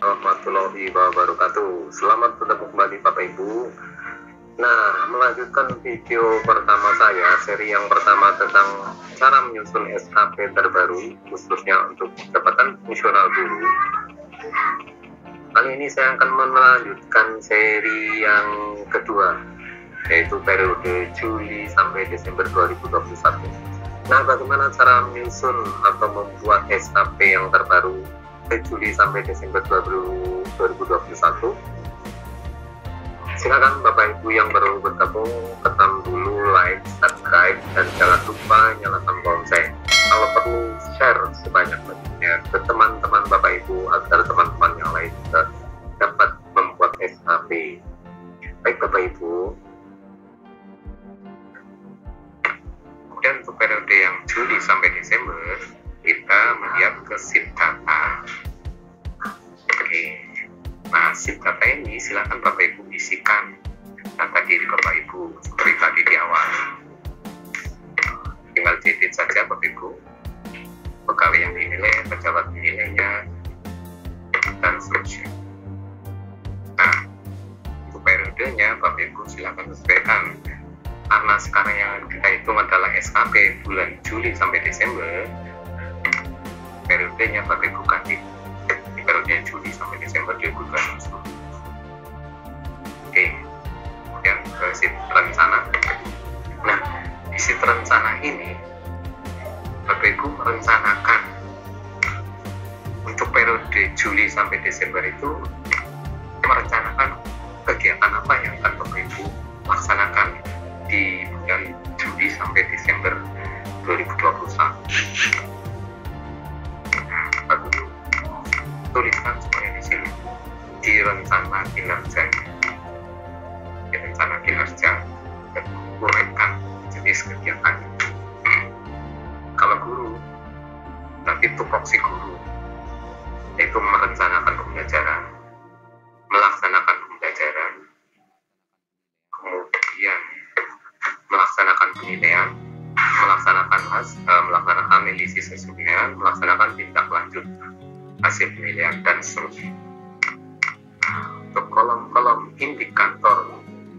warahmatullahi wabarakatuh. Selamat bertemu kembali Bapak Ibu. Nah, melanjutkan video pertama saya, seri yang pertama tentang cara menyusun SKP terbaru, khususnya untuk jabatan fungsional guru. Kali ini saya akan melanjutkan seri yang kedua, yaitu periode Juli sampai Desember 2021. Nah, bagaimana cara menyusun atau membuat SKP yang terbaru Juli sampai Desember 2021? Silakan Bapak Ibu yang baru bergabung, tekan dulu like, subscribe, dan jangan lupa nyalakan lonceng. Kalau perlu share sebanyak-banyaknya ke teman-teman Bapak Ibu agar teman-teman yang lain juga dapat membuat SKP. Baik Bapak Ibu. Kemudian untuk periode yang Juli sampai Desember, kita melihat ke sheet data. Oke, nah sheet data ini silakan Bapak Ibu isikan data diri Bapak Ibu seperti tadi di awal. Tinggal edit saja Bapak Ibu, pegawai yang dinilai, pejabat dinilainya, dan seterusnya. Nah, untuk periodenya Bapak Ibu silakan sesuaikan. Karena sekarang yang kita hitung adalah SKP bulan Juli sampai Desember, periodenya Bapak Ibu ganti di periode Juli sampai Desember 2021. Oke, kemudian ke sheet rencana. Nah, di sheet rencana ini Bapak Ibu merencanakan untuk periode Juli sampai Desember itu, merencanakan kegiatan apa yang akan Bapak Ibu laksanakan di bulan Juli sampai Desember 2021. Bapak Ibu tuliskan semuanya di sini di rencana kinerja. Di rencana kinerja dan uraikan jenis kegiatan. Kalau guru, nanti tupoksi guru, yaitu merencanakan pembelajaran, melaksanakan pembelajaran, kemudian melaksanakan penilaian, melaksanakan analisis hasilnya, melaksanakan tindak lanjut hasil penilaian, dan seterusnya. Untuk kolom-kolom indikator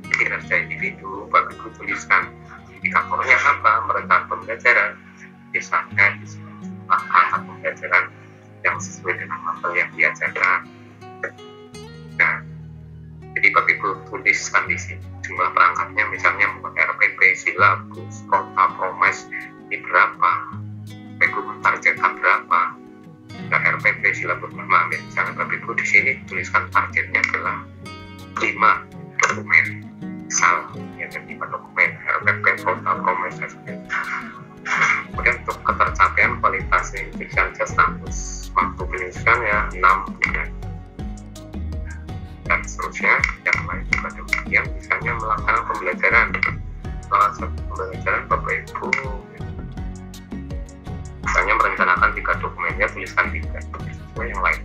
kinerja individu, Bapak Ibu tuliskan indikatornya apa, merencanakan pembelajaran, misalnya jumlah perangkat pembelajaran yang sesuai dengan materi yang diajarkan. Nah, jadi Bapak Ibu tuliskan di sini jumlah perangkatnya, misalnya RPP, silabus, kota, promes, ini berapa, Bapak Ibu mentargetkan berapa. Nah, RPP silabus misalnya Bapak Ibu di sini tuliskan targetnya adalah 5 dokumen, misal ya 5 dokumen RPP, kota, promes, dan sebagainya. Kemudian untuk ketercapaian kualitas intelligence status, waktu penyusunannya 6 bulan, dan seterusnya. Yang lain juga demikian, misalnya melaksanakan pembelajaran Bapak Ibu misalnya merencanakan 3 dokumennya, tuliskan 3. Yang lain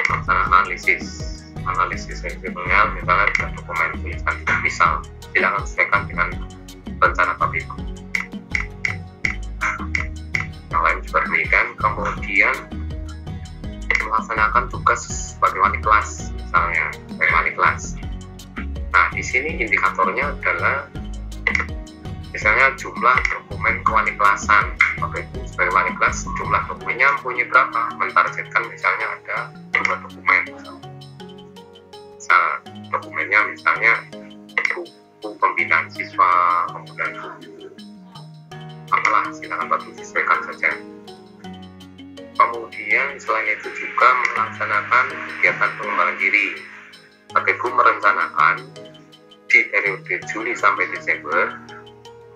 melaksanakan analisis hasilnya, misalnya 3 dokumen, tuliskan 3. Misal silakan sesuaikan dengan rencana Bapak Ibu. Yang lain juga demikian. Kemudian melaksanakan tugas sebagai wali kelas, misalnya sebagai wali kelas. Nah, di sini indikatornya adalah misalnya jumlah dokumen kewalikelasan. Bapak Ibu sebagai wali kelas, jumlah dokumennya punya berapa? Mentargetkan misalnya ada 2 dokumen. Misal dokumennya misalnya buku pembinaan siswa, kemudian buku apalah, silakan Bapak Ibu sesuaikan saja. Kemudian selain itu juga melaksanakan kegiatan pengembangan diri. Bapak Ibu merencanakan di periode Juli sampai Desember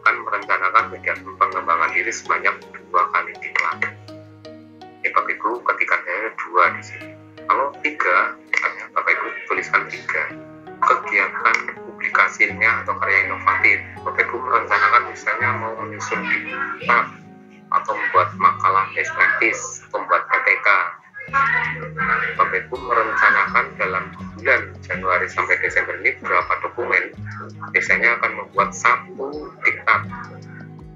akan merencanakan kegiatan pengembangan diri sebanyak 2 kali diklat. Ini Bapak Ibu ketikkan 2 di sini. Kalau 3, misalnya Bapak Ibu tuliskan 3 kegiatan publikasinya atau karya inovatif. Bapak Ibu merencanakan misalnya mau menyusun kitab atau membuat makalah best practice, membuat PPK. Bapak Ibu merencanakan dalam bulan Januari sampai Desember ini berapa dokumen. Biasanya akan membuat 1 diktat,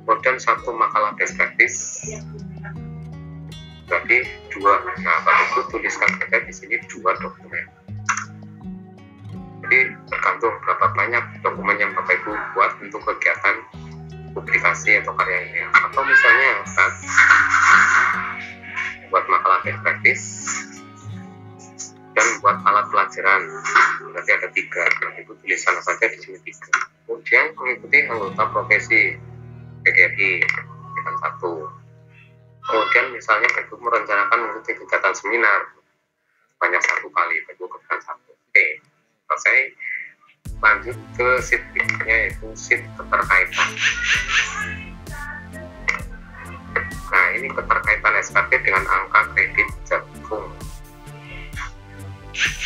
kemudian 1 makalah best practice, berarti 2. Nah, Bapak Ibu tuliskan saja di sini 2 dokumen. Jadi tergantung berapa banyak dokumen yang Bapak Ibu buat untuk kegiatan publikasi atau karya ilmiah. Atau misalnya kan buat makalah best practice dan buat alat pelajaran, berarti ada 3. Bapak Ibu tulis sana saja di sini 3. Kemudian mengikuti anggota profesi PGRI dengan 1. Kemudian misalnya Bapak Ibu merencanakan mengikuti kegiatan seminar banyak 1 kali, Bapak Ibu kegiatan 1. Oke, selesai. Lanjut ke sheet berikutnya, yaitu sheet keterkaitan. Nah, ini keterkaitan SKP dengan angka kredit jagung.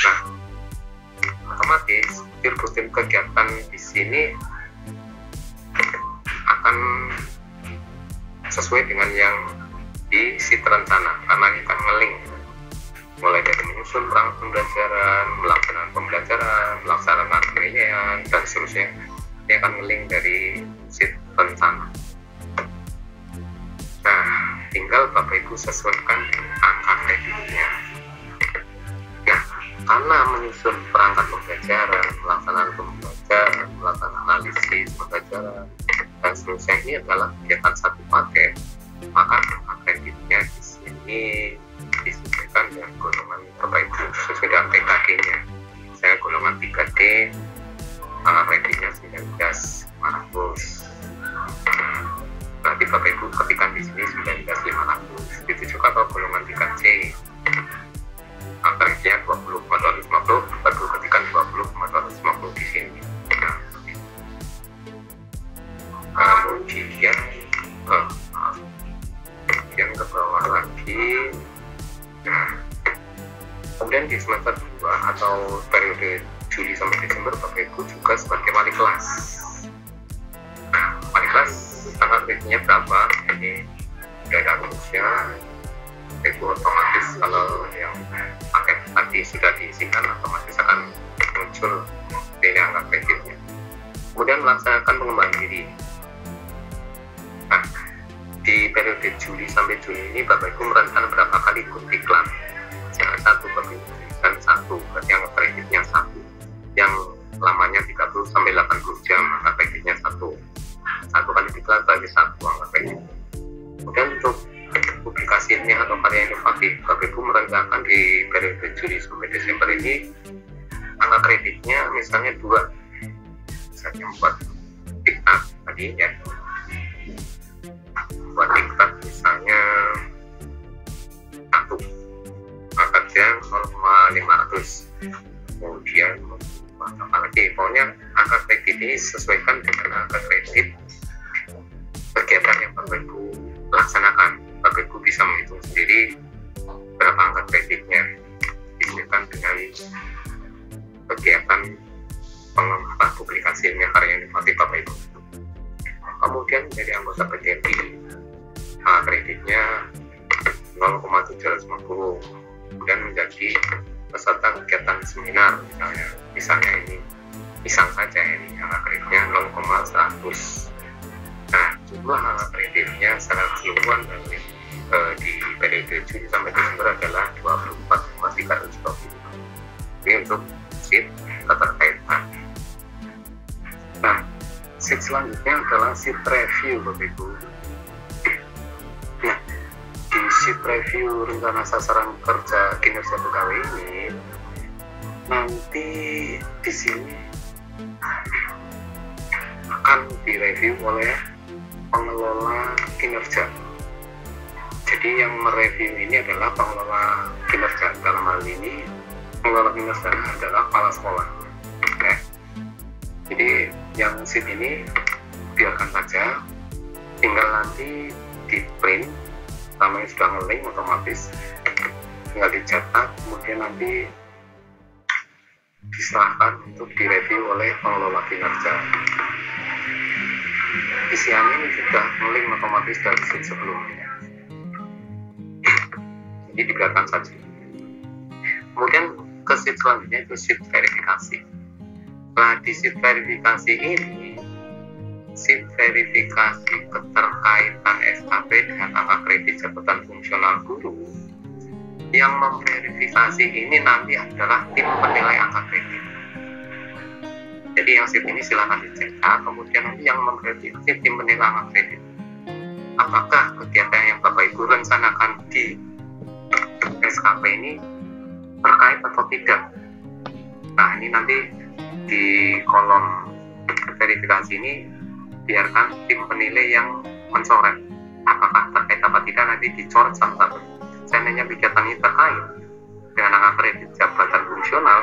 Nah, otomatis rutin kegiatan di sini akan sesuai dengan yang di sheet rencana, karena kita nge-link mulai dari menyusun perangkat pembelajaran, melaksanakan pembelajaran, melaksanakan penilaian, dan seterusnya. Ini akan nge-link dari sheet rencana. Nah, tinggal Bapak Ibu sesuaikan angka kreditnya. Nah, karena menyusun perangkat pembelajaran, melaksanakan pembelajaran, melaksanakan analisis pembelajaran, dan seterusnya, ini adalah kegiatan 1 paket, maka angka kreditnya di sini disesuaikan dengan golongan Bapak Ibu sesuai dengan PKD-nya. Saya golongan 3D, angka kreditnya 19.500. Berarti Bapak Ibu ketikkan di sini 19.500. Itu juga kalau golongan 3C, angka kreditnya 20,250, Bapak Ibu ketikkan 20,250 di sini. Kemudian ke bawah lagi. Kemudian di semester 2 atau periode Juli sampai Desember, Bapak Ibu juga sebagai wali kelas. Nah, wali kelas angka kreditnya berapa? Ini sudah ada rumusnya. Ibu otomatis kalau yang paket tadi sudah diisikan, otomatis akan muncul nilai angka kreditnya. Kemudian melaksanakan pengembangan diri. Nah, di periode Juli sampai Juni ini Bapak Ibu merencanakan berapa kali ikut iklan? Jangan 1, Bapak Ibu tuliskan 1, berarti yang kreditnya 1. Yang lamanya 30 sampai 80 jam, angka kreditnya 1. 1 kali iklan berarti 1 angka kredit. Kemudian untuk publikasi ilmiah atau karya inovatif, Bapak Ibu merencanakan di periode Juli sampai Desember ini angka kreditnya misalnya 2. Misalnya buat diktat tadi ya, buat diktat misalnya 1, angkanya 0,500. Kemudian apa lagi, pokoknya angka kredit ini sesuaikan dengan angka kredit kegiatan yang Bapak Ibu laksanakan. Bapak Ibu bisa menghitung sendiri berapa angka kreditnya disesuaikan dengan kegiatan pengembangan publikasi ilmiah karya inovatif Bapak Ibu. Kemudian dari anggota PDMI, angka kreditnya 0,750. Kemudian menjadi peserta kegiatan seminar, misalnya ini pisang saja, ini angka kreditnya 0,100. Nah, jumlah angka kreditnya secara keseluruhan di periode Juli sampai Desember adalah 24,320. Ini untuk sheet keterkaitan. Nah, sheet selanjutnya adalah sheet review, Bapak Ibu. Nah, di sheet review rencana sasaran kerja kinerja pegawai ini, nanti di sini akan direview oleh pengelola kinerja. Jadi yang mereview ini adalah pengelola kinerja. Dalam hal ini pengelola kinerja adalah kepala sekolah. Oke. Jadi yang sheet ini biarkan saja, tinggal nanti di print, namanya sudah nge-link otomatis, tinggal dicetak, kemudian nanti diserahkan untuk direview oleh pengelola kinerja. Isiannya ini sudah nge-link otomatis dari sheet sebelumnya, jadi dibiarkan saja. Kemudian ke sheet selanjutnya itu sheet verifikasi. Nah, di sheet verifikasi ini, sheet verifikasi keterkaitan SKP dengan angka kredit jabatan fungsional guru, Yang memverifikasi ini nanti adalah tim penilai angka kredit. Jadi yang SIP ini silakan dicetak, kemudian nanti yang memverifikasi tim penilai angka kredit. Apakah kegiatan yang Bapak Ibu rencanakan di SKP ini terkait atau tidak? Nah, ini nanti di kolom verifikasi ini biarkan tim penilai yang mencoret apakah terkait apa tidak, nanti dicoret satu-satu. Seandainya kegiatan ini terkait dengan angka kredit jabatan fungsional,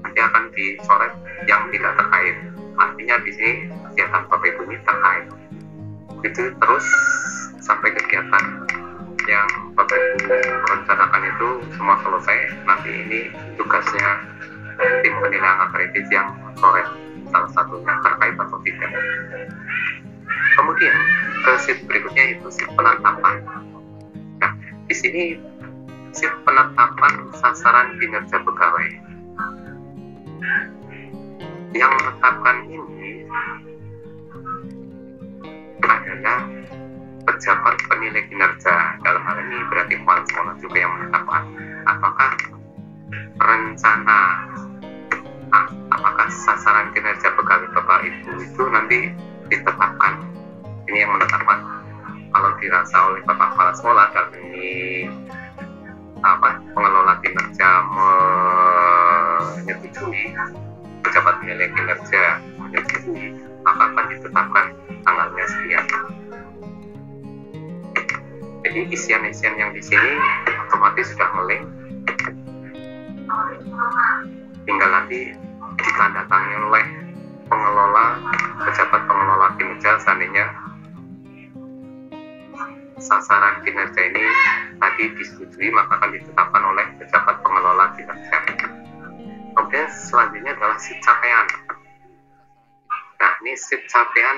nanti akan dicoret yang tidak terkait. Artinya di sini kegiatan Bapak Ibu ini terkait. Itu terus sampai kegiatan yang Bapak Ibu rencanakan itu semua selesai. Nanti ini tugasnya tim penilai angka kredit yang mencoret salah satunya terkait atau tidak. Kemudian ke sheet berikutnya itu sheet penetapan. Nah, di sini sheet penetapan sasaran kinerja pegawai. Yang menetapkan ini adalah pejabat penilai kinerja. Dalam hal ini berarti kepala sekolah juga yang menetapkan apakah rencana apakah sasaran kinerja pegawai Bapak Ibu itu nanti ditetapkan. Ini yang menetapkan. Kalau dirasa oleh Bapak Kepala Sekolah dalam ini pengelola kinerja menyetujui, pejabat penilai kinerja menyetujui, maka akan ditetapkan tanggalnya sekian. Jadi isian-isian yang di sini otomatis sudah nge-link, tinggal nanti ditandatangani oleh pengelola, pejabat pengelola kinerja. Seandainya sasaran kinerja ini tadi disetujui, maka akan ditetapkan oleh pejabat pengelola kinerja. Kemudian selanjutnya adalah sheet capaian. Nah, ini sheet capaian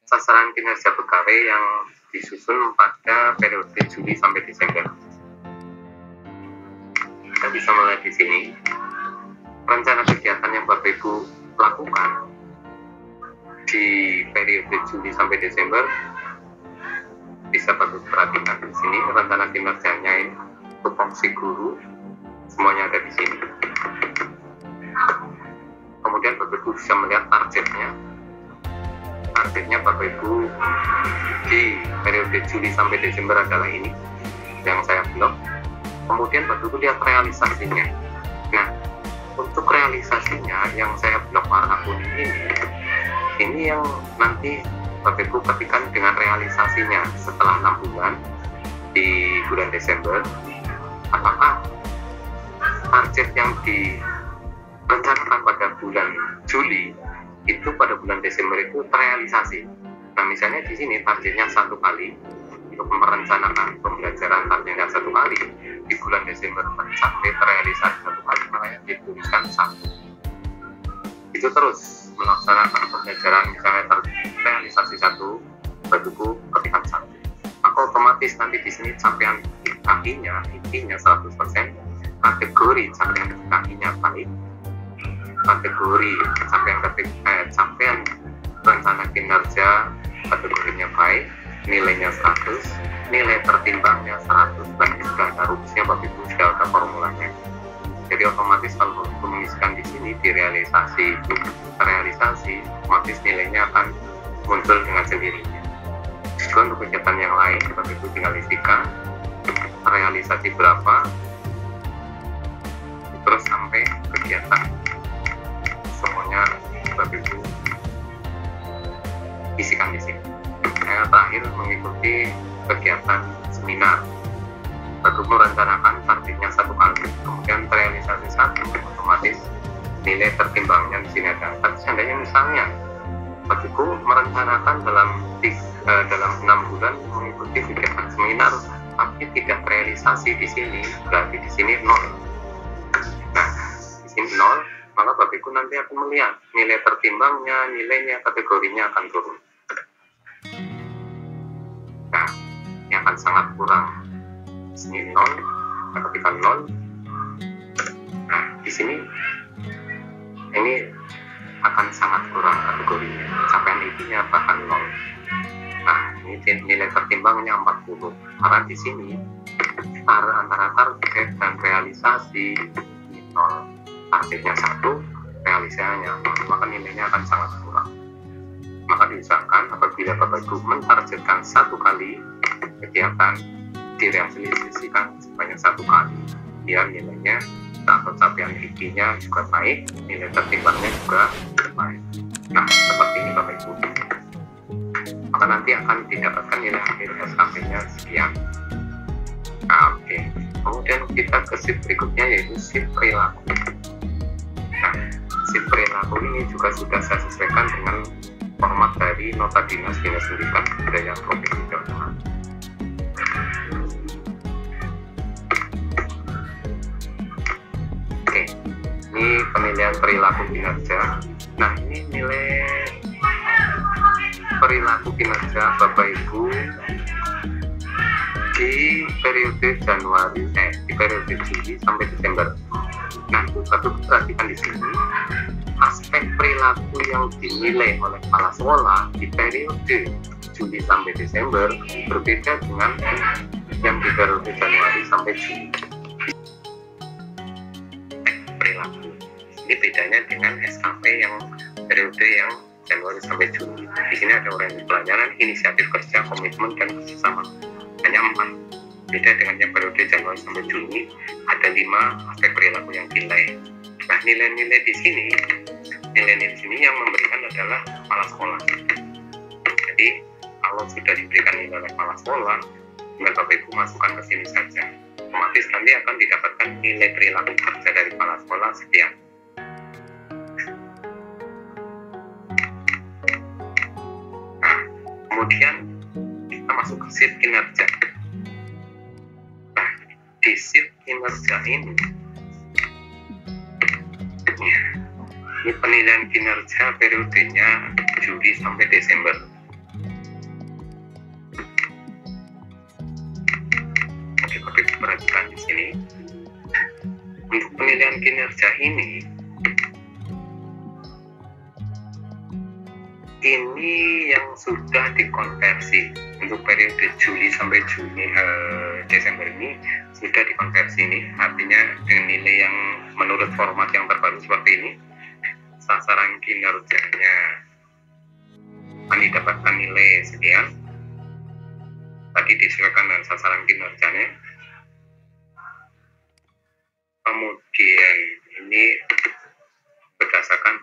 sasaran kinerja pegawai yang disusun pada periode Juli sampai Desember. Kita bisa melihat di sini rencana kegiatan yang Bapak Ibu lakukan di periode Juli sampai Desember. Bisa Bapak perhatikan di sini rencana kinerjanya ini, tupoksi guru semuanya ada di sini. Kemudian Bapak Ibu bisa melihat targetnya. Targetnya Bapak Ibu di periode Juli sampai Desember adalah ini yang saya blok. Kemudian Bapak Ibu lihat realisasinya. Nah, untuk realisasinya yang saya blok warna kuning ini yang nanti Bapak Ibu ketikkan dengan realisasinya setelah 6 bulan di bulan Desember, apakah target yang direncanakan pada bulan Juli itu pada bulan Desember itu terrealisasi. Nah, misalnya di sini targetnya 1 kali untuk merencanakan pembelajaran, targetnya 1 kali di bulan Desember tercapai terrealisasi 1 kali, makanya dituliskan 1. Itu terus melaksanakan pembelajaran, misalnya terrealisasi 1, Bapak-Ibu ketikkan 1, maka otomatis nanti di sini capaian KI-nya, intinya 100%, kategori capaian KI-nya baik, kategori capaian rencana kinerja kategorinya baik, nilainya 100, nilai tertimbangnya 100, dan sudah ada rumusnya Bapak Ibu, sudah ada formulanya. Jadi otomatis kalau mengisikan di sini direalisasi, terrealisasi, otomatis nilainya akan muncul dengan sendirinya. Juga untuk kegiatan yang lain Bapak Ibu tinggal isikan realisasi berapa, terus sampai kegiatan semuanya Bapak Ibu isikan di sini. Yang terakhir mengikuti kegiatan seminar. Bapak Ibu merencanakan targetnya 1 kali, kemudian terrealisasi 1, otomatis nilai tertimbangnya di sini ada. Tapi seandainya misalnya Bapak Ibu merencanakan dalam 6 bulan mengikuti kegiatan seminar, tapi tidak terrealisasi di sini, berarti di sini 0. Nah, di sini 0, maka Bapak Ibu nanti akan melihat nilai tertimbangnya, nilainya, kategorinya akan turun. Nah, ini akan sangat kurang. Di sini 0, ketika 0. Nah, di sini ini akan sangat kurang kategorinya. Capaian intinya bahkan 0. Nah, ini nilai tertimbangnya 40. Karena di sini antara target dan realisasi 0, targetnya 1, realisasinya 0, maka nilainya akan sangat kurang. Maka diusahakan apabila Bapak Ibu mentargetkan 1 kali kegiatan, direalisasikan sebanyak 1 kali, biar nilainya atau capaian IP-nya juga baik, nilai tertimbangnya juga baik. Nah, seperti ini Bapak Ibu. Maka nanti akan didapatkan nilai akhir SKP-nya sekian. Nah, oke. Kemudian kita ke sheet berikutnya, yaitu sheet perilaku. Nah, sheet perilaku ini juga sudah saya sesuaikan dengan format dari Nota Dinas Pendidikan Kebudayaan Provinsi Jawa Tengah. Oke, ini penilaian perilaku kinerja. Nah, ini nilai perilaku kinerja Bapak Ibu di periode Juli sampai Desember. Nah, Bapak perhatikan di sini aspek perilaku yang dinilai oleh kepala sekolah di periode Juli sampai Desember berbeda dengan yang di periode Januari sampai Juli. Perilaku ini bedanya dengan SKP yang periode yang Januari sampai Juli. Di sini ada orientasi pelayanan, inisiatif kerja, komitmen, dan kerjasama. Hanya 4. Beda dengan yang periode Januari sampai Juni, ada 5 aspek perilaku yang dinilai. Nah, nilai-nilai di sini yang memberikan adalah kepala sekolah. Jadi, kalau sudah diberikan nilai oleh kepala sekolah, tinggal Bapak Ibu masukkan ke sini saja. Otomatis nanti akan didapatkan nilai perilaku kerja dari kepala sekolah sekian. Nah, kemudian kita masuk ke sheet kinerja. Nah, di sheet kinerja ini penilaian kinerja periodenya Juli sampai Desember. Oke, Bapak Ibu perhatikan di sini. Untuk penilaian kinerja ini yang sudah dikonversi. Untuk periode Juli sampai Desember ini sudah dikonversi ini, artinya dengan nilai yang menurut format yang terbaru seperti ini. Sasaran kinerjanya akan didapatkan nilai sekian, tadi disesuaikan dengan sasaran kinerjanya. Kemudian ini berdasarkan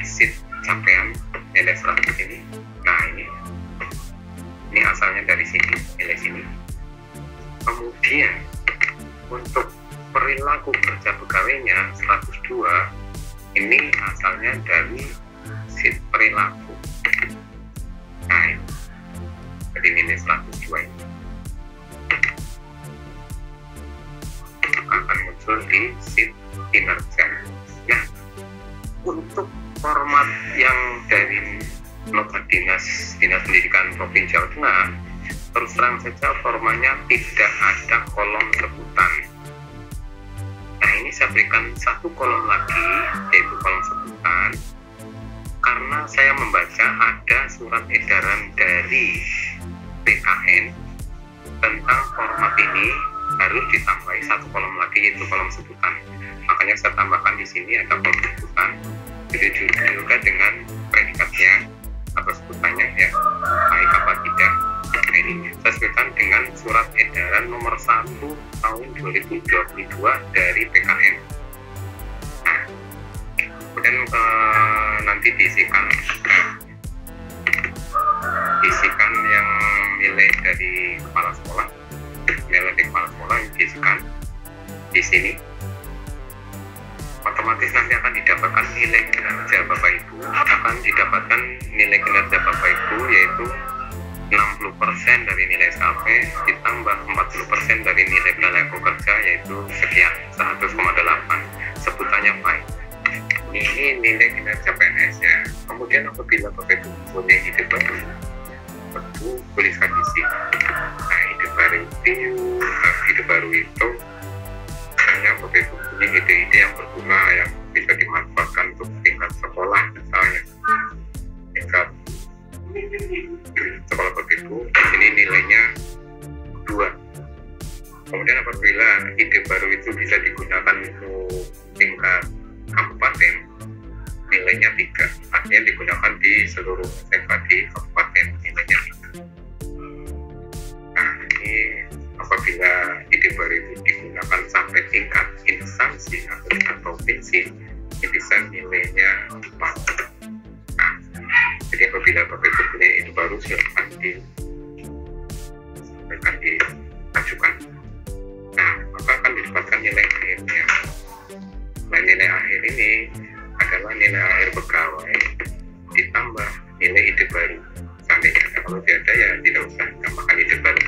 sheet capaian nilai 100 ini. Nah, ini asalnya dari sini, nilai sini. Kemudian untuk perilaku kerja pegawainya 102, ini asalnya dari sheet perilaku. Nah, ini jadi nilai 102 ini akan muncul di sheet kinerja. Nah, untuk format yang dari Nota Dinas Pendidikan Provinsi Jawa Tengah, terus terang saja formanya tidak ada kolom sebutan. Nah, ini saya berikan 1 kolom lagi, yaitu kolom sebutan, karena saya membaca ada surat edaran dari PKN tentang format ini harus ditambahi 1 kolom lagi, yaitu kolom sebutan. Makanya saya tambahkan di sini ada kolom sebutan, begitu juga dengan predikatnya atau sebutannya, ya, baik apa tidak. Nah, ini saya sebutkan dengan surat edaran nomor 1 tahun 2022 dari PKN. Nah, kemudian nanti diisikan yang nilai dari kepala sekolah, nilai dari kepala sekolah yang diisikan di sini. Otomatis nanti akan didapatkan nilai kinerja Bapak Ibu, yaitu 60% dari nilai SKP ditambah 40% dari nilai perilaku kerja, yaitu sekian, 100,8. Sebutannya baik. Ini nilai kinerja PNS ya. Kemudian apabila Bapak Ibu punya ide baru, tuliskan di sini. Nah, ide baru itu hanya Bapak Ibu punya ide-ide yang berguna yang bisa dimanfaatkan untuk tingkat sekolah, misalnya tingkat sekolah 2000, di sini nilainya 2. Kemudian apabila ide baru itu bisa digunakan untuk tingkat kabupaten, nilainya 3. Artinya digunakan di seluruh SMK di kabupaten, nilainya 3. Nah, ini apabila ide baru itu digunakan sampai tingkat instansi atau tingkat provinsi, ini bisa nilainya 4. Nah, jadi apabila Bapak Ibu punya ide baru, silakan diajukan. Nah, maka akan didapatkan nilai akhirnya. Nah, nilai akhir ini adalah nilai akhir pegawai ditambah nilai ide baru. Seandainya ada, kalau tidak ada ya tidak usah tambahkan ide baru.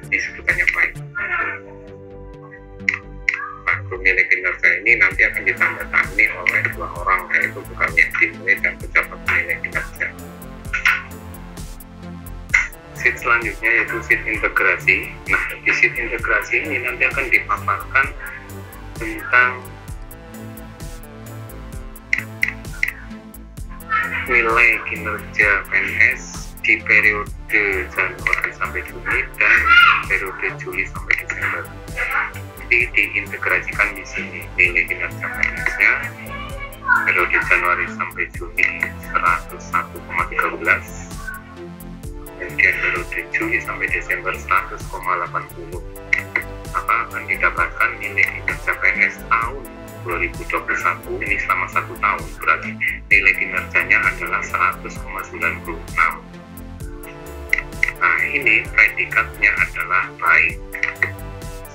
Ini sebutannya baik. Nah, nilai kinerja ini nanti akan ditandatangani oleh 2 orang, yaitu pegawai yang dinilai dan pejabat nilai kinerja. Sheet selanjutnya yaitu sheet integrasi. Nah, di sheet integrasi ini nanti akan dipaparkan tentang nilai kinerja PNS di periode Januari sampai Juni dan periode Juli sampai Desember. Jadi diintegrasikan di sini nilai kinerja PNS-nya periode Januari sampai Juni 101,13, kemudian periode Juli sampai Desember 100,80. Maka akan didapatkan nilai kinerja PNS tahun 2021 ini selama 1 tahun, berarti nilai kinerjanya adalah 100,96. Nah, ini predikatnya adalah baik.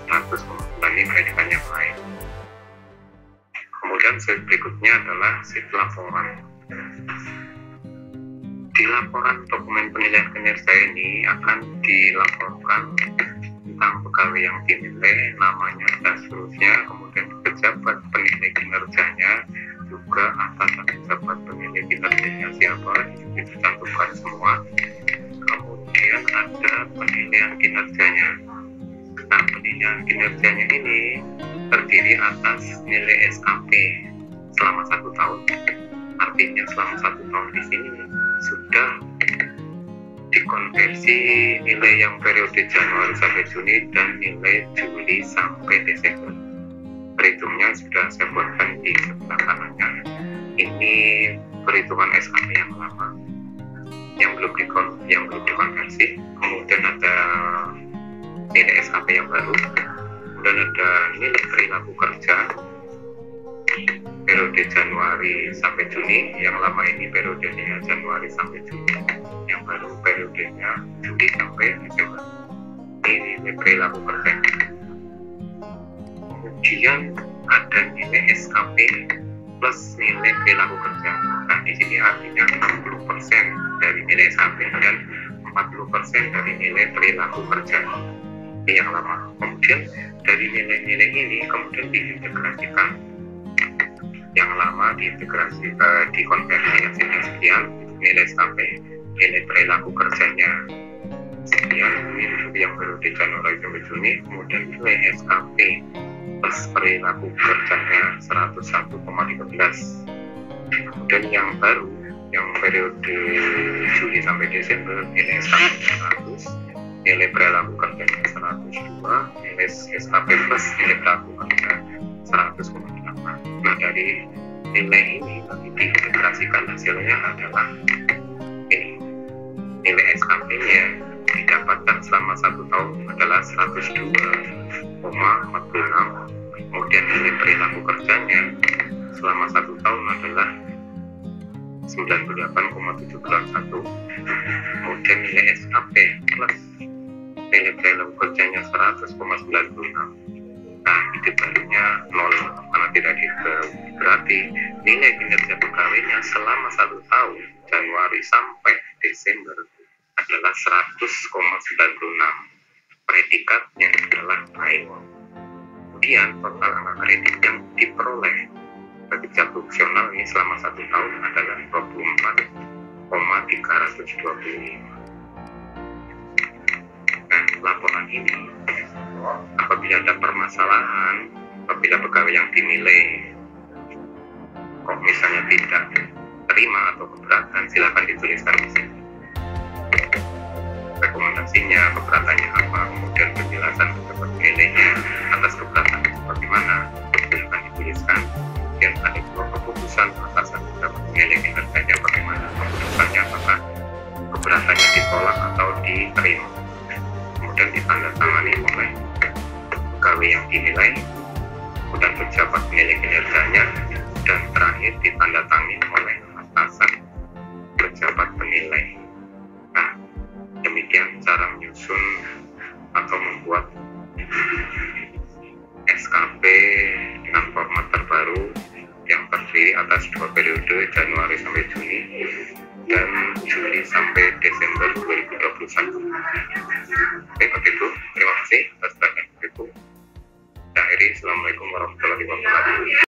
100,9 ini predikatnya baik. Kemudian sheet berikutnya adalah sheet laporan. Di laporan dokumen penilaian kinerja ini akan dilaporkan tentang pegawai yang dinilai, namanya dan seterusnya, kemudian pejabat penilai kinerjanya, juga atasan pejabat penilai kinerjanya siapa, dicantumkan semua. Kemudian ada penilaian kinerjanya. Nah, penilaian kinerjanya ini terdiri atas nilai SKP selama 1 tahun. Artinya selama 1 tahun di sini sudah dikonversi nilai yang periode Januari sampai Juni dan nilai Juli sampai Desember. Perhitungnya sudah saya buatkan di sebelah kanannya. Ini perhitungan SKP yang lama, yang belum dikonversi. Kemudian ada nilai SKP yang baru. Kemudian ada nilai perilaku kerja periode Januari sampai Juni. Yang lama ini periodenya Januari sampai Juni, yang baru periodenya Juli sampai Desember. Ini nilai perilaku kerja. Kemudian ada nilai SKP plus nilai perilaku kerja. Nah, di sini artinya 60% dari nilai SKP dan 40% dari nilai perilaku kerja. Ini yang lama. Kemudian dari nilai-nilai ini kemudian diintegrasikan. Yang lama dikonversi hasilnya sekian, nilai SKP, nilai perilaku kerjanya sekian, ini yang periode Januari sampai Juni, kemudian nilai SKP plus perilaku kerjanya 101,13. Kemudian yang baru, yang periode Juli sampai Desember, nilai SKP 100, nilai perilaku kerjanya 102, nilai SKP plus nilai perilaku kerja 100,8. Nah, dari nilai ini nanti diintegrasikan hasilnya adalah ini. Nilai SKP-nya didapatkan selama 1 tahun adalah 102,46. Kemudian nilai perilaku kerjanya selama 1 tahun adalah 98,71. Kemudian nilai SKP plus nilai perilaku kerjanya 100,96. Nah, itu barunya 0 karena tidak berarti nilai kinerja pegawainya selama 1 tahun Januari sampai Desember adalah 100,96. Predikatnya adalah baik. Kemudian total angka kredit yang diperoleh bagi profesional ini selama 1 tahun adalah 24,325. Nah, laporan ini apabila ada permasalahan, apabila pegawai yang dinilai kok misalnya tidak terima atau keberatan, silakan dituliskan di sini. isinya, keberatannya apa, kemudian penjelasan pendapat penilainya atas keberatan seperti mana, itu akan dituliskan. Kemudian ada dua keputusan atasan pendapat penilai kinerjanya bagaimana, keputusannya apakah keberatannya ditolak atau diterima. Kemudian ditandatangani oleh pegawai yang dinilai, kemudian pejabat penilai kinerjanya, dan terakhir ditandatangani oleh atasan pejabat penilai. Nah, demikian cara menyusun atau membuat SKP dengan format terbaru yang terdiri atas 2 periode, Januari sampai Juni dan Juli sampai Desember 2021. Oke, begitu. Terima kasih atas perhatian Ibu. Akhiri, Assalamualaikum warahmatullahi wabarakatuh.